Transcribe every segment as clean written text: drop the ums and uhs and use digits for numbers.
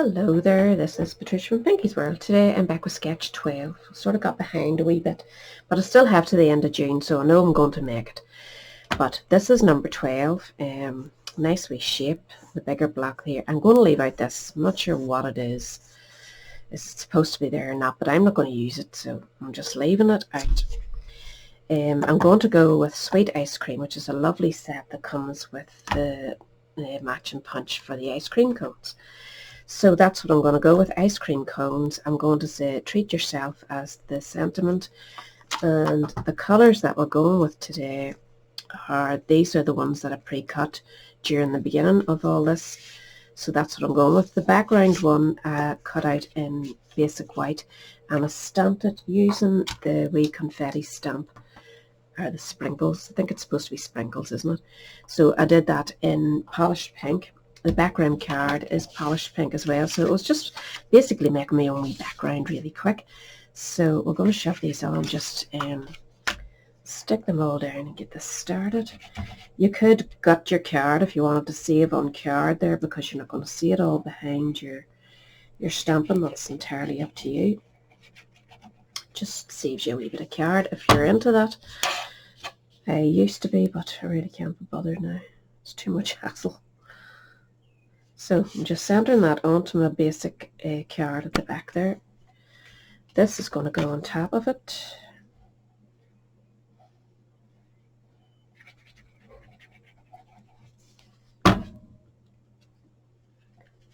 Hello there, this is Patricia from Pinky's World. Today I'm back with sketch 12. Sort of got behind a wee bit, but I still have to the end of June, so I know I'm going to make it. But this is number 12. Nice wee shape, the bigger block here. I'm going to leave out this. I'm not sure what it is. Is it supposed to be there or not, but I'm not going to use it, so I'm just leaving it out. I'm going to go with Sweet Ice Cream, which is a lovely set that comes with the matching punch for the ice cream cones. So that's what I'm going to go with, ice cream cones. I'm going to say treat yourself as the sentiment. And the colours that we're going with today are, these are the ones that I pre-cut during the beginning of all this. So that's what I'm going with. The background one cut out in basic white, and I stamped it using the wee confetti stamp, or the sprinkles. I think it's supposed to be sprinkles, isn't it? So I did that in polished pink. The background card is polished pink as well, so it was just basically making my own wee background really quick. So we're going to shove these on, just stick them all down and get this started. You could gut your card if you wanted to save on card there, because you're not going to see it all behind your stamping. That's entirely up to you. Just saves you a wee bit of card if you're into that. I used to be, but I really can't be bothered now. It's too much hassle. So I'm just centering that onto my basic card at the back there. This is going to go on top of it.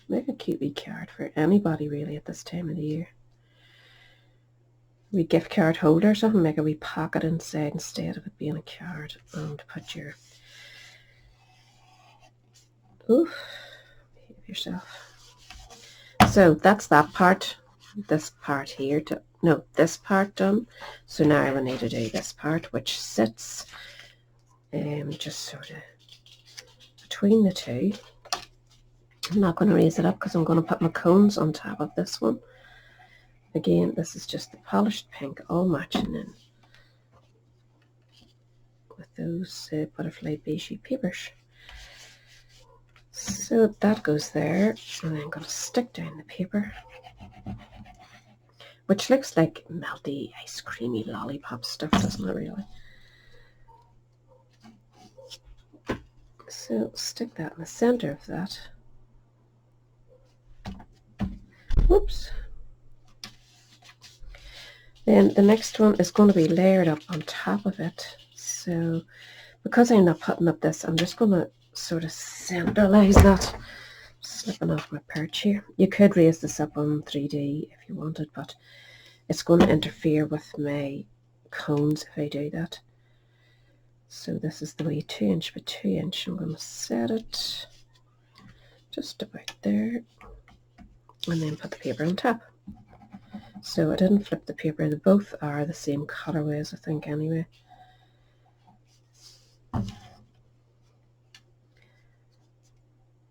Make a cute wee card for anybody really at this time of the year. Wee gift card holder or something, make a wee pocket inside instead of it being a card, and put your, oof, behave yourself. So that's that part. This part here, this part done. So now we need to do this part, which sits just sort of between the two. I'm not going to raise it up because I'm going to put my cones on top of this one. Again, this is just the polished pink, all matching in with those butterfly beigey papers. So that goes there, and then I'm going to stick down the paper, which looks like melty, ice creamy lollipop stuff, doesn't it really? So stick that in the center of that. Whoops. Then the next one is going to be layered up on top of it. So because I'm not putting up this, I'm just going to sort of centralize that. Slipping off my perch here. You could raise this up on 3D if you wanted, but it's going to interfere with my cones if I do that. So this is the wee 2 inch by 2 inch. I'm going to set it just about there, and then put the paper on top. So I didn't flip the paper. They both are the same colorways, I think, anyway.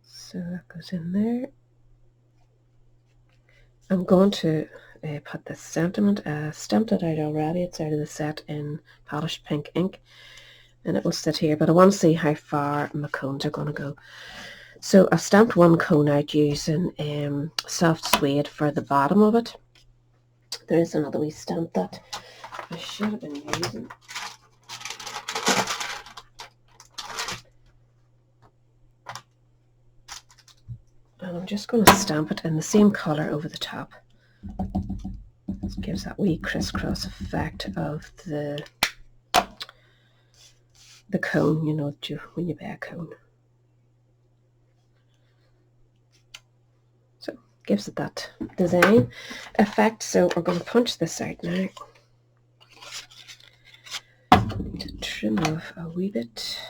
So that goes in there. I'm going to put this sentiment. Stamped it out already. It's out of the set in polished pink ink, and it will sit here, but I want to see how far my cones are going to go. So I stamped one cone out using soft suede for the bottom of it. There is another wee stamp that I should have been using. And I'm just going to stamp it in the same colour over the top. This gives that wee crisscross effect of the cone, you know, when you buy a cone. So gives it that design effect. So we're going to punch this out now. Need to trim off a wee bit,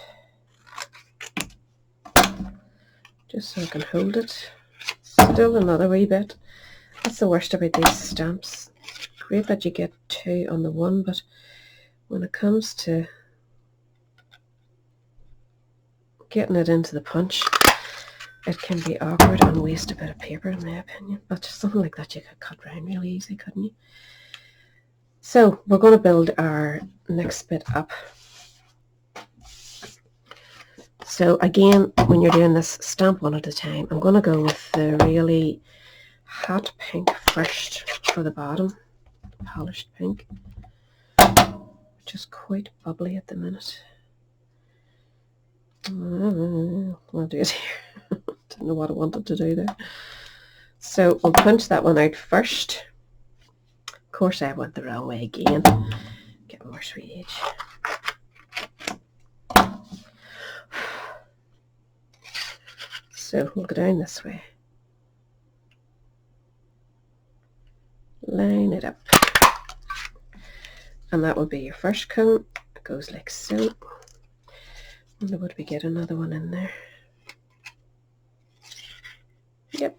just so I can hold it. Still another wee bit. That's the worst about these stamps. It's great that you get 2 on the one, but when it comes to getting it into the punch, it can be awkward and waste a bit of paper, in my opinion. But something like that you could cut round really easy, couldn't you? So we're going to build our next bit up. So again, when you're doing this, stamp one at a time. I'm going to go with the really hot pink first for the bottom, polished pink, which is quite bubbly at the minute. I'll do it here. Don't know what I wanted to do there. So we'll punch that one out first. Of course I went the wrong way again. Get more sweet edge. So we'll go down this way. Line it up. And that will be your first cone. It goes like so. Wonder would we get another one in there? Yep.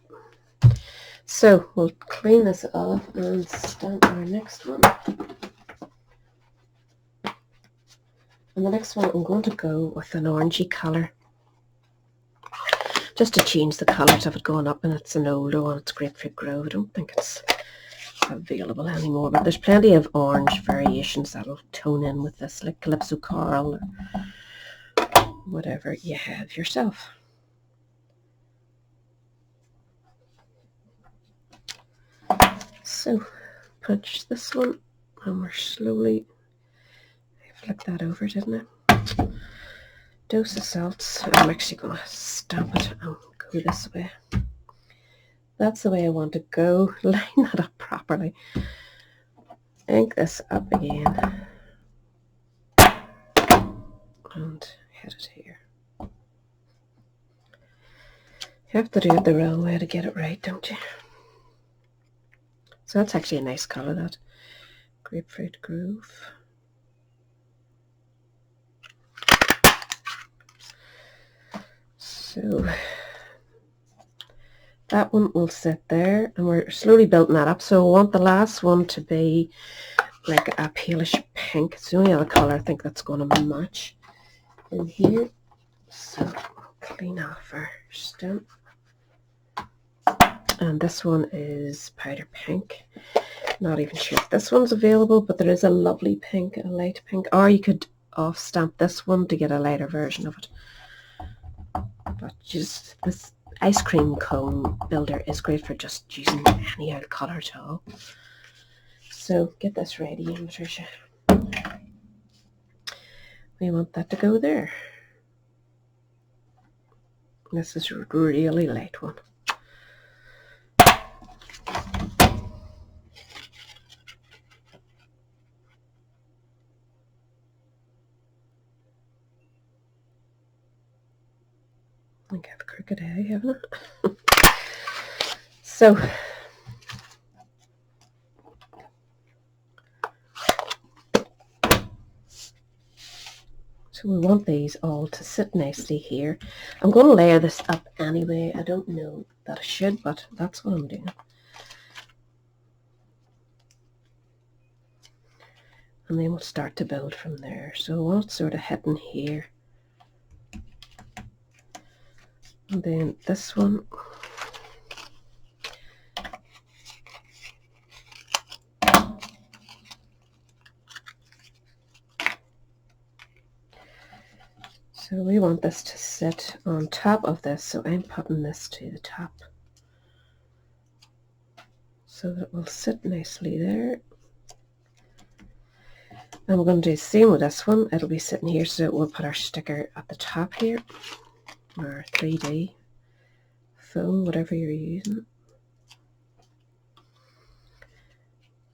So we'll clean this off and stamp our next one. And the next one I'm going to go with an orangey colour. Just to change the colours of it going up, and it's an older one, it's Grapefruit Grove. I don't think it's available anymore, but there's plenty of orange variations that'll tone in with this, like Calypso Coral or whatever you have yourself. So punch this one, and we're slowly, I flicked that over, didn't I? Dose of salts. I'm actually going to stamp it and go this way. That's the way I want to go. Line that up properly. Ink this up again. And head it here. You have to do it the wrong way to get it right, don't you? So that's actually a nice colour, that Grapefruit Grove. So that one will sit there, and we're slowly building that up. So I want the last one to be like a palish pink. It's the only other colour I think that's going to match in here. So I'll clean off our stamp. And this one is powder pink. Not even sure if this one's available, but there is a lovely pink, a light pink. Or you could off stamp this one to get a lighter version of it. But just this ice cream cone builder is great for just using any old colour at all. So get this ready, Patricia. We want that to go there. This is a really light one. I think I have a crooked eye, haven't I? So we want these all to sit nicely here. I'm going to layer this up anyway. I don't know that I should, but that's what I'm doing. And then we'll start to build from there. So I want it sort of hitting here. And then this one. So we want this to sit on top of this, so I'm putting this to the top so that it will sit nicely there. And we're going to do the same with this one. It'll be sitting here, so we'll put our sticker at the top here, or 3D foam, whatever you're using.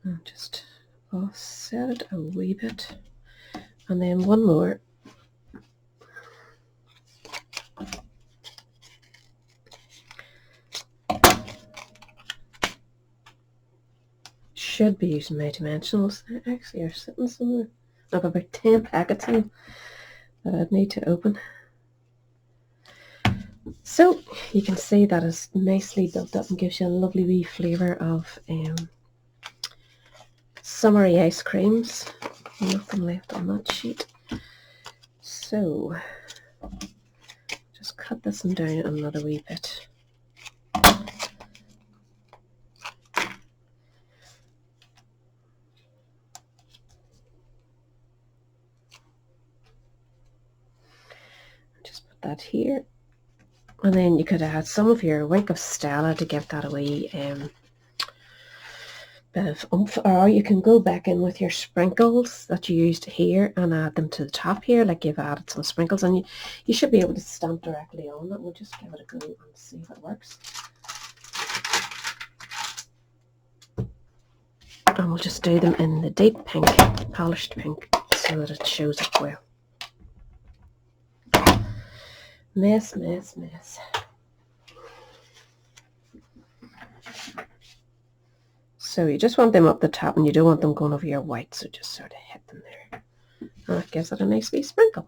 And just offset it a wee bit. And then one more. Should be using my dimensionals. They actually are sitting somewhere. I've about 10 packets in them that I'd need to open. So you can see that is nicely built up and gives you a lovely wee flavour of summery ice creams. Nothing left on that sheet. So just cut this one down another wee bit. Just put that here. And then you could add some of your Wink of Stella to give that a wee bit of oomph, or you can go back in with your sprinkles that you used here and add them to the top here, like you've added some sprinkles, and you should be able to stamp directly on it. We'll just give it a go and see if it works. And we'll just do them in the deep pink, polished pink, so that it shows up well. Mess, mess, mess. So you just want them up the top, and you don't want them going over your white, so just sort of hit them there. And that gives it a nice wee sprinkle.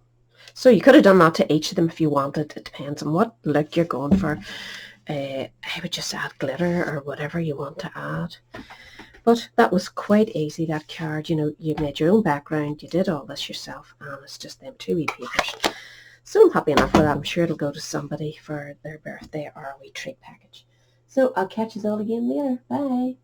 So you could have done that to each of them if you wanted. It depends on what look you're going for. I would just add glitter or whatever you want to add. But that was quite easy, that card. You know, you made your own background, you did all this yourself, and it's just them 2 wee papers. So I'm happy enough with that. I'm sure it'll go to somebody for their birthday or a wee treat package. So I'll catch you all again later. Bye.